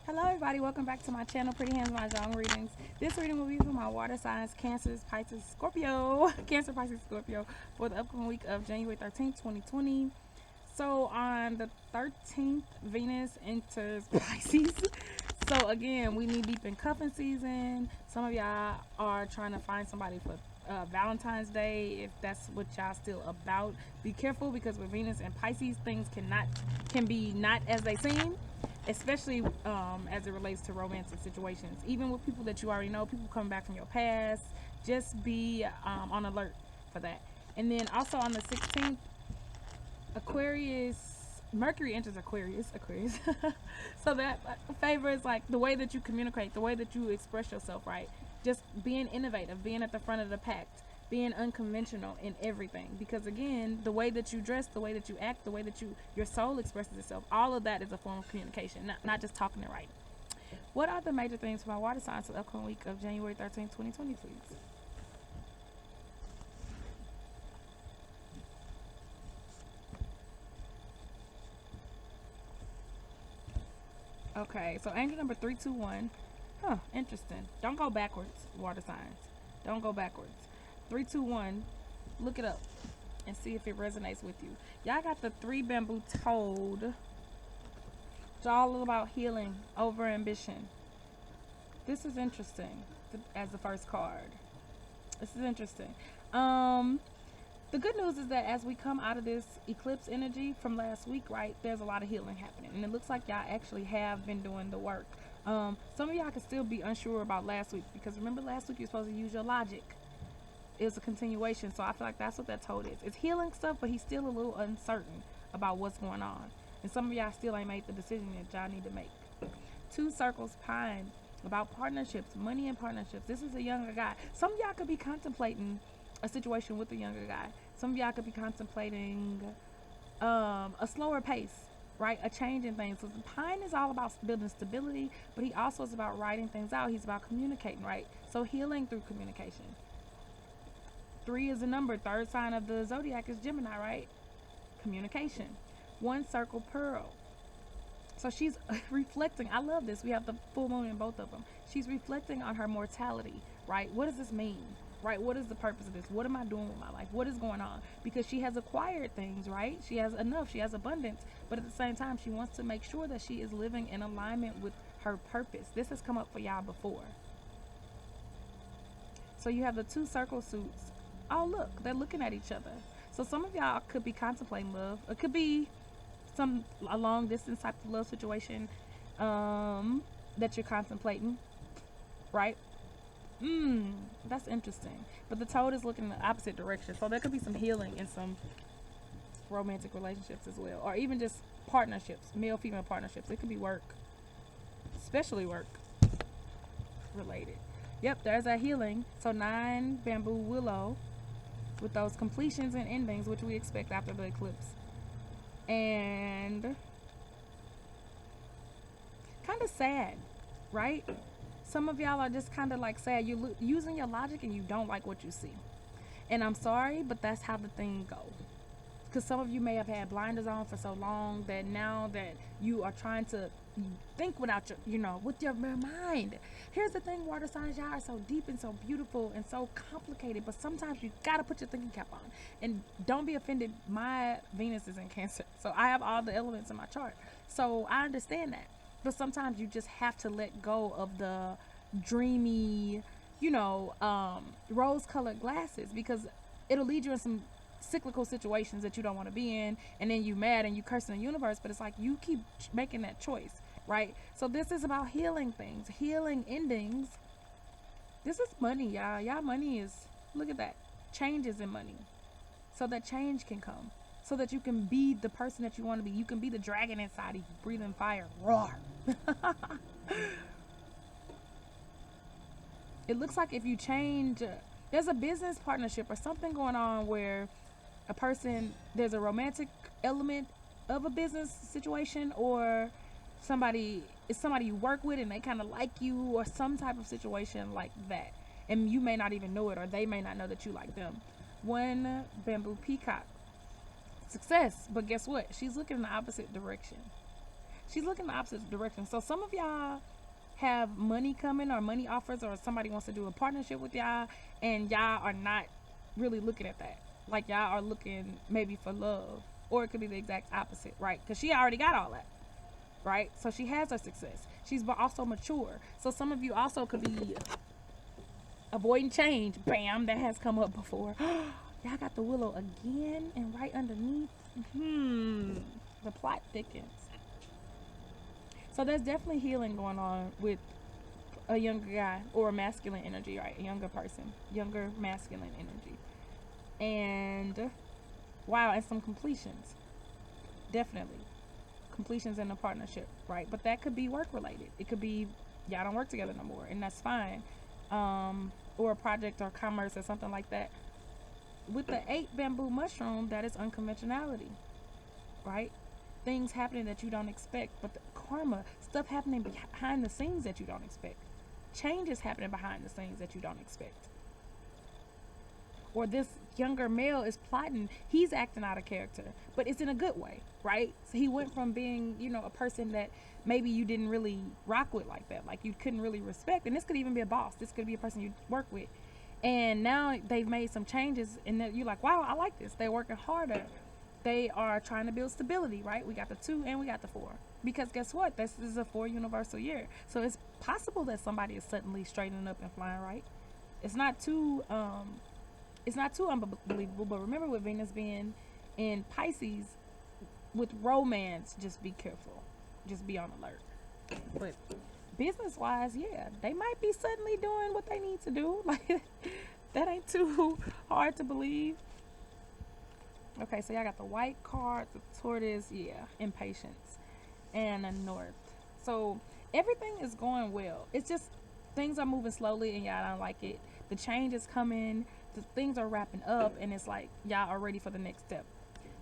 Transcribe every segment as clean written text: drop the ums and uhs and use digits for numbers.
Hello everybody, welcome back to my channel, Pretty Hands Mah Jongg readings. This reading will be for my water signs, Cancers, Pisces, Scorpio, Cancer, Pisces, Scorpio, for the upcoming week of January 13th, 2020. So on the 13th, Venus enters Pisces. So again, we need deep in cuffing season. Some of y'all are trying to find somebody for Valentine's Day. If that's what y'all still about, be careful because with Venus and Pisces, things can be not as they seem, especially as it relates to romantic situations. Even with people that you already know, people coming back from your past, just be on alert for that. And then also on the 16th, Aquarius, Mercury enters Aquarius. So that favors like the way that you communicate, the way that you express yourself, right? Just being innovative, being at the front of the pack, being unconventional in everything. Because again, the way that you dress, the way that you act, the way that your soul expresses itself, all of that is a form of communication, not just talking it right. What are the major things for my water signs for the upcoming week of January 13th, 2020, please? Okay, so angel number 321. Huh, interesting. Don't go backwards, water signs. Don't go backwards. 321. Look it up and see if it resonates with you. Y'all got the three bamboo toad. It's all about healing over ambition. This is interesting as the first card. This is interesting. The good news is that as we come out of this eclipse energy from last week, right, there's a lot of healing happening. And it looks like y'all actually have been doing the work. Some of y'all can still be unsure about last week because remember last week you're supposed to use your logic. It's a continuation. So I feel like that's what that told is. It's healing stuff, but he's still a little uncertain about what's going on. And some of y'all still ain't made the decision that y'all need to make. Two circles pine about partnerships, money and partnerships. This is a younger guy. Some of y'all could be contemplating a situation with a younger guy. Some of y'all could be contemplating a slower pace, right? A change in things. So the pine is all about building stability, but he also is about writing things out. He's about communicating, right? So healing through communication. Three is a number. Third sign of the zodiac is Gemini, right? Communication. One circle pearl. So she's reflecting. I love this. We have the full moon in both of them. She's reflecting on her mortality, right? What does this mean? Right? What is the purpose of this? What am I doing with my life? What is going on? Because she has acquired things, right? She has enough. She has abundance. But at the same time, she wants to make sure that she is living in alignment with her purpose. This has come up for y'all before. So you have the two circle suits. Oh, look, they're looking at each other. So some of y'all could be contemplating love. It could be a long distance type of love situation that you're contemplating, right? That's interesting. But the toad is looking in the opposite direction. So there could be some healing in some romantic relationships as well. Or even just partnerships, male female partnerships. It could be work, especially work related. Yep, there's that healing. So 9 bamboo willow with those completions and endings, which we expect after the eclipse. And kind of sad, right? Some of y'all are just kind of like sad. You're using your logic and you don't like what you see. And I'm sorry, but that's how the thing goes. Because some of you may have had blinders on for so long that now that you are trying to think without your, with your mind. Here's the thing, water signs, y'all are so deep and so beautiful and so complicated, but sometimes you gotta put your thinking cap on. And don't be offended, my Venus is in Cancer, so I have all the elements in my chart. So I understand that. But sometimes you just have to let go of the dreamy, rose colored glasses because it'll lead you in some cyclical situations that you don't want to be in, and then you mad and you cursing the universe, but it's like you keep making that choice, right? So this is about healing things, healing endings. This is money, y'all money is, look at that, changes in money, so that change can come, so that you can be the person that you want to be. You can be the dragon inside you, breathing fire, roar. It looks like if you change, there's a business partnership or something going on where there's a romantic element of a business situation, or it's somebody you work with and they kind of like you, or some type of situation like that, and you may not even know it, or they may not know that you like them. One bamboo peacock, success, but guess what, she's looking in the opposite direction. She's looking the opposite direction. So some of y'all have money coming or money offers, or somebody wants to do a partnership with y'all, and y'all are not really looking at that. Like y'all are looking maybe for love, or it could be the exact opposite, right? Because she already got all that, right? So she has her success. She's also mature. So some of you also could be avoiding change. Bam, that has come up before. Y'all got the willow again, and right underneath, the plot thickens. So there's definitely healing going on with a younger guy or a masculine energy, right? A younger person, younger masculine energy. And wow, and some completions. Definitely. Completions in a partnership, right? But that could be work related. It could be y'all don't work together no more, and that's fine. Or a project or commerce or something like that. With the 8 bamboo mushroom, that is unconventionality, right? Things happening that you don't expect, but the karma, stuff happening behind the scenes that you don't expect. Changes happening behind the scenes that you don't expect. Or this younger male is plotting, he's acting out of character, but it's in a good way, right? So he went from being, a person that maybe you didn't really rock with like that, like you couldn't really respect. And this could even be a boss. This could be a person you work with. And now they've made some changes, and you're like, wow, I like this. They're working harder. They are trying to build stability, right? We got the 2 and we got the 4. Because guess what? This is a 4 universal year. So it's possible that somebody is suddenly straightening up and flying right. It's not too unbelievable. But remember, with Venus being in Pisces, with romance, just be careful. Just be on alert. But business wise, yeah, they might be suddenly doing what they need to do. Like that ain't too hard to believe. Okay, so y'all got the white card, the tortoise, yeah, impatience, and a north. So everything is going well. It's just things are moving slowly, and y'all don't like it. The change is coming. The things are wrapping up, and it's like y'all are ready for the next step.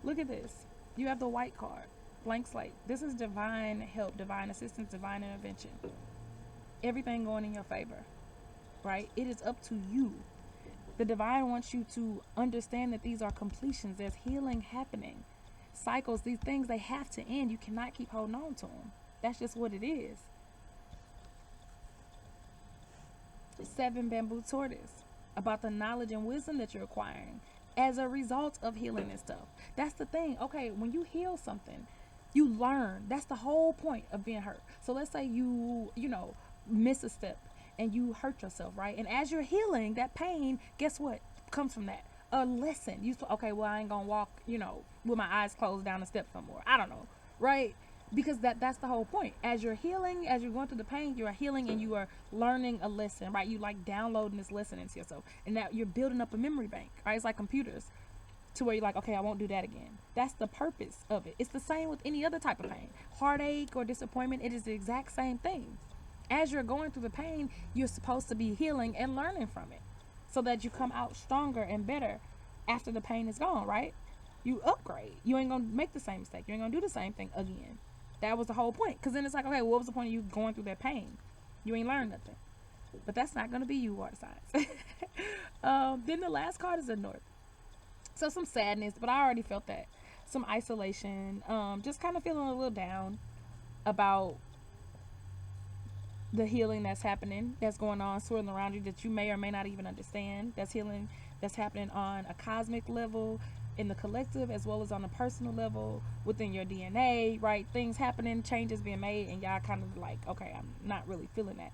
Look at this. You have the white card, blank slate. This is divine help, divine assistance, divine intervention. Everything going in your favor, right? It is up to you. The divine wants you to understand that these are completions. There's healing happening. Cycles, these things, they have to end. You cannot keep holding on to them. That's just what it is. 7 bamboo tortoise, about the knowledge and wisdom that you're acquiring as a result of healing this stuff. That's the thing. Okay, when you heal something, you learn. That's the whole point of being hurt. So let's say you miss a step and you hurt yourself, right? And as you're healing, that pain, guess what comes from that? A lesson. Okay, well, I ain't gonna walk, with my eyes closed down the steps no more. I don't know, right? Because that's the whole point. As you're healing, as you're going through the pain, you are healing and you are learning a lesson, right? You like downloading this lesson into yourself, and now you're building up a memory bank, right? It's like computers, to where you're like, okay, I won't do that again. That's the purpose of it. It's the same with any other type of pain, heartache or disappointment. It is the exact same thing. As you're going through the pain, you're supposed to be healing and learning from it, so that you come out stronger and better after the pain is gone, right? You upgrade. You ain't gonna make the same mistake. You ain't gonna do the same thing again. That was the whole point. Because then it's like, okay, what was the point of you going through that pain? You ain't learned nothing. But that's not going to be you, water signs. Then the last card is the north. So some sadness, but I already felt that. Some isolation. Just kind of feeling a little down about the healing that's happening, that's going on, swirling around you, that you may or may not even understand. That's healing that's happening on a cosmic level, in the collective, as well as on a personal level within your DNA, right? Things happening, changes being made, and y'all kind of like, okay, I'm not really feeling that.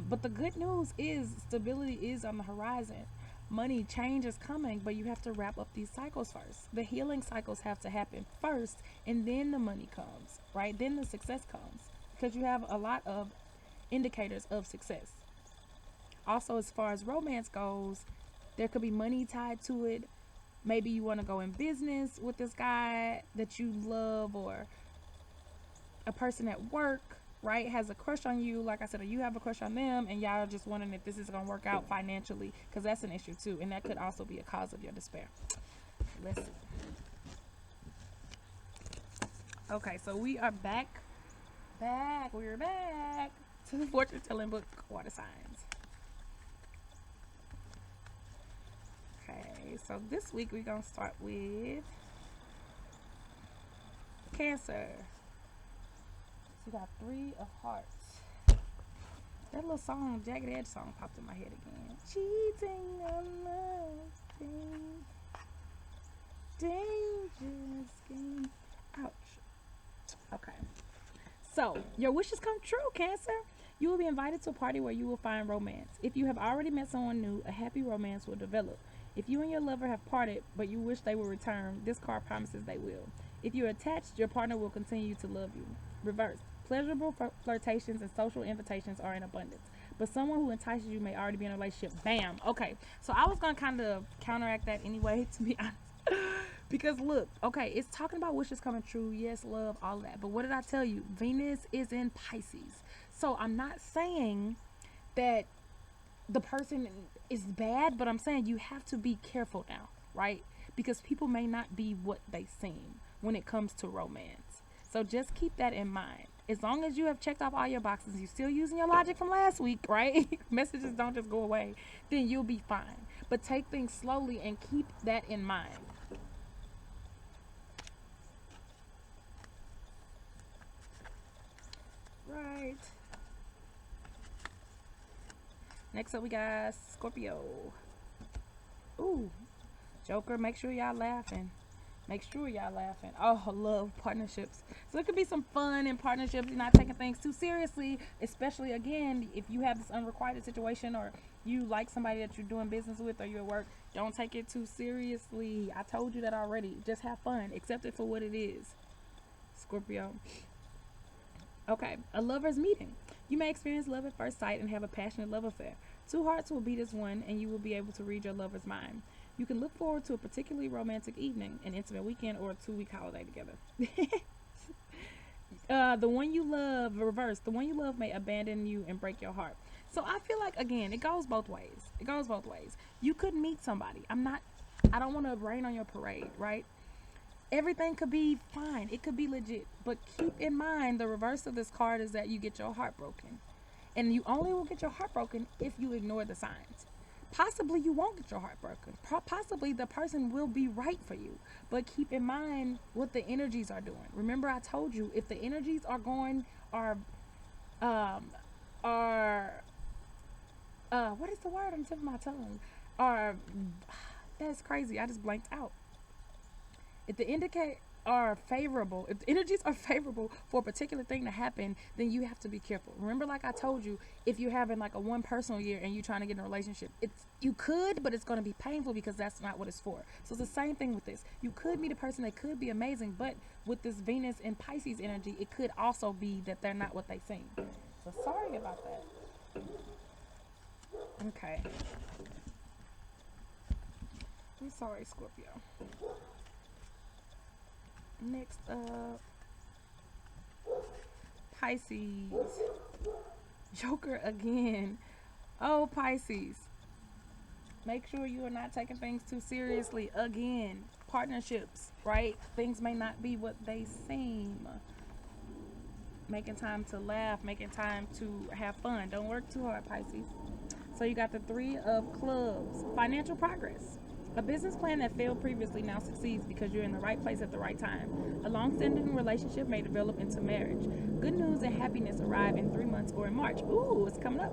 But the good news is stability is on the horizon. Money change is coming, but you have to wrap up these cycles first. The healing cycles have to happen first, and then the money comes, right? Then the success comes, because you have a lot of indicators of success. Also, as far as romance goes, there could be money tied to it. Maybe you want to go in business with this guy that you love, or a person at work, right, has a crush on you, like I said, or you have a crush on them, and y'all are just wondering if this is going to work out financially, because that's an issue too, and that could also be a cause of your despair. Let's see. Okay, so we are back we're back to the fortune telling book, water signs. Okay, so this week we're going to start with Cancer. So you got 3 of hearts. That little song, Jagged Edge song, popped in my head again. Cheating on love, dangerous game. Ouch. Okay. So, your wishes come true, Cancer. You will be invited to a party where you will find romance. If you have already met someone new, a happy romance will develop. If you and your lover have parted, but you wish they will return, this card promises they will. If you're attached, your partner will continue to love you. Reverse. Pleasurable flirtations and social invitations are in abundance. But someone who entices you may already be in a relationship. Bam. Okay. So I was going to kind of counteract that anyway, to be honest. Because look, okay, it's talking about wishes coming true. Yes, love, all of that. But what did I tell you? Venus is in Pisces. So I'm not saying that the person is bad, but I'm saying you have to be careful now, right? Because people may not be what they seem when it comes to romance. So just keep that in mind. As long as you have checked off all your boxes, you're still using your logic from last week, right? Messages don't just go away, then you'll be fine. But take things slowly and keep that in mind. Right. Next up we got Scorpio. Ooh, Joker, make sure y'all laughing. Make sure y'all laughing. Oh, I love partnerships. So it could be some fun in partnerships. You're not taking things too seriously, especially again, if you have this unrequited situation or you like somebody that you're doing business with or you're at work, don't take it too seriously. I told you that already. Just have fun. Accept it for what it is. Scorpio. Okay, a lover's meeting. You may experience love at first sight and have a passionate love affair. 2 hearts will beat as one, and you will be able to read your lover's mind. You can look forward to a particularly romantic evening, an intimate weekend, or a 2-week holiday together. The one you love, reverse, the one you love may abandon you and break your heart. So I feel like, again, it goes both ways. It goes both ways. You could meet somebody. I don't want to rain on your parade, right? Everything could be fine. It could be legit. But keep in mind, the reverse of this card is that you get your heart broken. And you only will get your heart broken if you ignore the signs. Possibly you won't get your heart broken. Possibly the person will be right for you. But keep in mind what the energies are doing. Remember I told you, if the energies are going, what is the word on the tip of my tongue? That's crazy. I just blanked out. If the if the energies are favorable for a particular thing to happen, then you have to be careful. Remember, like I told you, if you're having like a one personal year and you're trying to get in a relationship, you could, but it's going to be painful because that's not what it's for. So it's the same thing with this. You could meet a person that could be amazing, but with this Venus and Pisces energy, it could also be that they're not what they seem. So sorry about that. Okay. I'm sorry, Scorpio. Next up, Pisces. Joker again. Oh, Pisces. Make sure you are not taking things too seriously. Again, partnerships, right? Things may not be what they seem. Making time to laugh, making time to have fun. Don't work too hard, Pisces. So you got the 3 of clubs. Financial progress. A business plan that failed previously now succeeds because you're in the right place at the right time. A long-standing relationship may develop into marriage. Good news and happiness arrive in 3 months or in March. Ooh, it's coming up.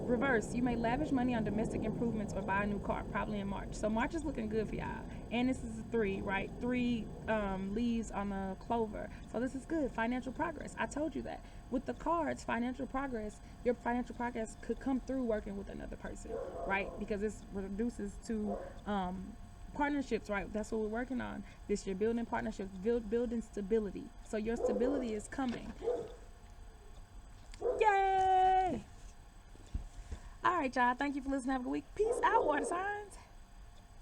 Reverse, you may lavish money on domestic improvements or buy a new car, probably in March. So March is looking good for y'all. And this is a 3, right? 3 leaves on a clover. So this is good. Financial progress. I told you that. With the cards, financial progress, your financial progress could come through working with another person, right? Because this reduces to partnerships, right? That's what we're working on this year. Building partnerships, building stability. So your stability is coming. Yay! All right, y'all. Thank you for listening. Have a good week. Peace out, water signs.